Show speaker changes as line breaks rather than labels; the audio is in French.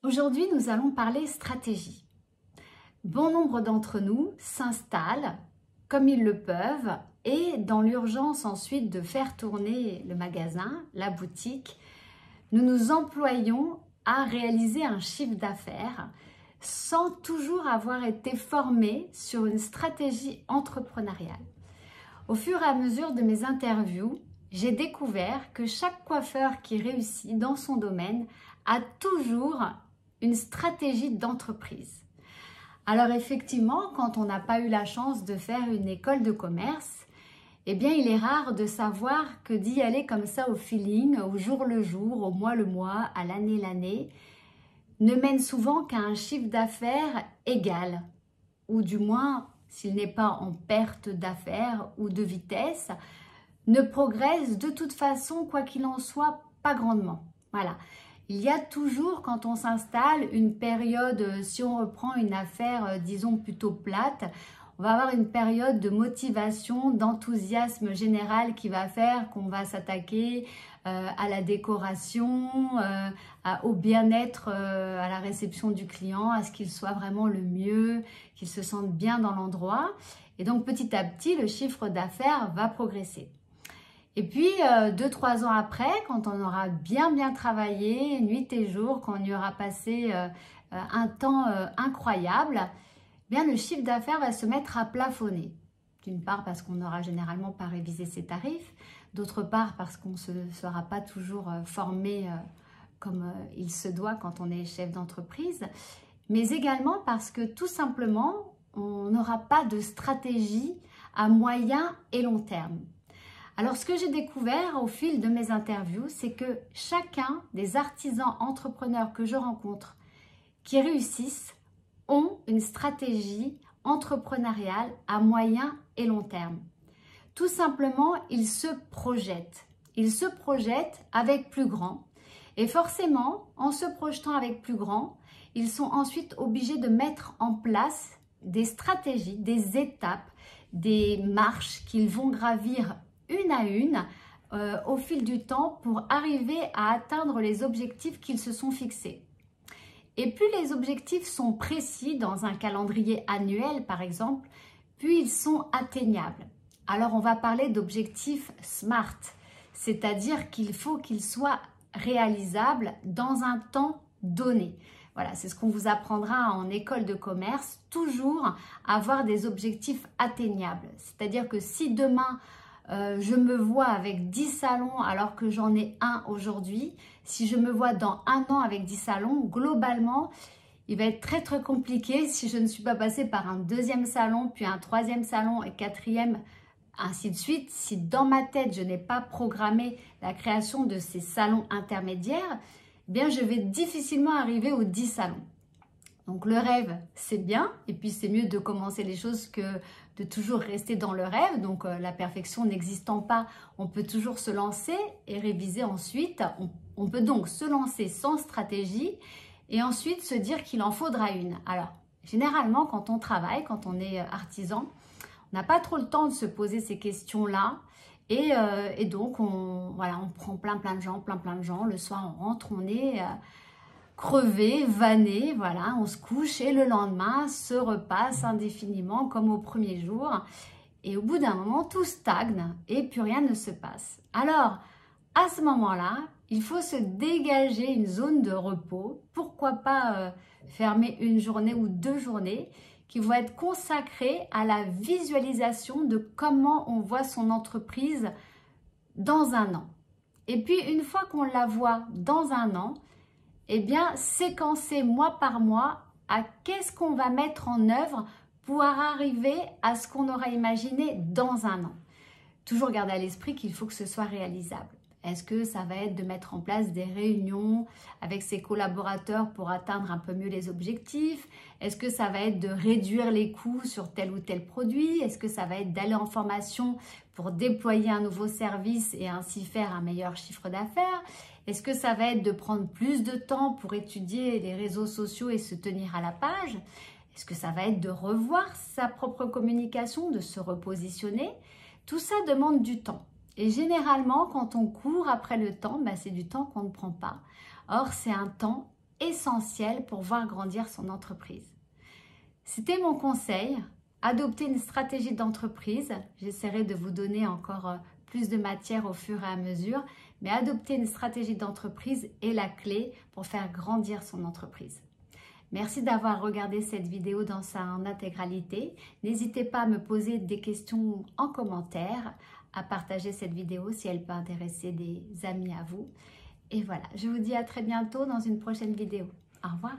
Aujourd'hui, nous allons parler stratégie. Bon nombre d'entre nous s'installent comme ils le peuvent et dans l'urgence ensuite de faire tourner le magasin, la boutique, nous nous employons à réaliser un chiffre d'affaires sans toujours avoir été formés sur une stratégie entrepreneuriale. Au fur et à mesure de mes interviews, j'ai découvert que chaque coiffeur qui réussit dans son domaine a toujours une stratégie d'entreprise. Alors effectivement, quand on n'a pas eu la chance de faire une école de commerce, eh bien il est rare de savoir que d'y aller comme ça au feeling, au jour le jour, au mois le mois, à l'année l'année, ne mène souvent qu'à un chiffre d'affaires égal, ou du moins, s'il n'est pas en perte d'affaires ou de vitesse, ne progresse de toute façon, quoi qu'il en soit, pas grandement. Voilà. Il y a toujours, quand on s'installe, une période, si on reprend une affaire, disons, plutôt plate, on va avoir une période de motivation, d'enthousiasme général qui va faire qu'on va s'attaquer à la décoration, au bien-être, à la réception du client, à ce qu'il soit vraiment le mieux, qu'il se sente bien dans l'endroit. Et donc, petit à petit, le chiffre d'affaires va progresser. Et puis, 2-3 ans après, quand on aura bien travaillé, nuit et jour, quand on y aura passé un temps incroyable, eh bien, le chiffre d'affaires va se mettre à plafonner. D'une part parce qu'on n'aura généralement pas révisé ses tarifs, d'autre part parce qu'on ne se sera pas toujours formé comme il se doit quand on est chef d'entreprise, mais également parce que tout simplement, on n'aura pas de stratégie à moyen et long terme. Alors, ce que j'ai découvert au fil de mes interviews, c'est que chacun des artisans entrepreneurs que je rencontre qui réussissent ont une stratégie entrepreneuriale à moyen et long terme. Tout simplement, ils se projettent. Ils se projettent avec plus grand. Et forcément, en se projetant avec plus grand, ils sont ensuite obligés de mettre en place des stratégies, des étapes, des marches qu'ils vont gravir une à une au fil du temps pour arriver à atteindre les objectifs qu'ils se sont fixés. Et plus les objectifs sont précis dans un calendrier annuel par exemple, plus ils sont atteignables. Alors on va parler d'objectifs SMART, c'est-à-dire qu'il faut qu'ils soient réalisables dans un temps donné. Voilà, c'est ce qu'on vous apprendra en école de commerce, toujours avoir des objectifs atteignables. C'est-à-dire que si demain, je me vois avec 10 salons alors que j'en ai un aujourd'hui, si je me vois dans un an avec 10 salons, globalement, il va être très compliqué si je ne suis pas passée par un deuxième salon, puis un troisième salon et quatrième, ainsi de suite. Si dans ma tête, je n'ai pas programmé la création de ces salons intermédiaires, eh bien, je vais difficilement arriver aux 10 salons. Donc le rêve, c'est bien, et puis c'est mieux de commencer les choses que de toujours rester dans le rêve. Donc la perfection n'existant pas, on peut toujours se lancer et réviser ensuite. On peut donc se lancer sans stratégie et ensuite se dire qu'il en faudra une. Alors généralement quand on travaille, quand on est artisan, on n'a pas trop le temps de se poser ces questions-là. Et donc on prend plein de gens. Le soir on rentre, on est crevé, vanné, voilà, on se couche et le lendemain se repasse indéfiniment comme au premier jour. Et au bout d'un moment, tout stagne et plus rien ne se passe. Alors, à ce moment-là, il faut se dégager une zone de repos. Pourquoi pas fermer une journée ou 2 journées qui vont être consacrées à la visualisation de comment on voit son entreprise dans un an. Et puis, une fois qu'on la voit dans un an, eh bien, séquencer mois par mois à qu'est-ce qu'on va mettre en œuvre pour arriver à ce qu'on aura imaginé dans un an. Toujours garder à l'esprit qu'il faut que ce soit réalisable. Est-ce que ça va être de mettre en place des réunions avec ses collaborateurs pour atteindre un peu mieux les objectifs? Est-ce que ça va être de réduire les coûts sur tel ou tel produit? Est-ce que ça va être d'aller en formation pour déployer un nouveau service et ainsi faire un meilleur chiffre d'affaires? Est-ce que ça va être de prendre plus de temps pour étudier les réseaux sociaux et se tenir à la page? Est-ce que ça va être de revoir sa propre communication, de se repositionner? Tout ça demande du temps. Et généralement, quand on court après le temps, c'est du temps qu'on ne prend pas. Or, c'est un temps essentiel pour voir grandir son entreprise. C'était mon conseil. Adopter une stratégie d'entreprise. J'essaierai de vous donner encore plus de matière au fur et à mesure, mais adopter une stratégie d'entreprise est la clé pour faire grandir son entreprise. Merci d'avoir regardé cette vidéo dans sa intégralité. N'hésitez pas à me poser des questions en commentaire, à partager cette vidéo si elle peut intéresser des amis à vous. Et voilà, je vous dis à très bientôt dans une prochaine vidéo. Au revoir.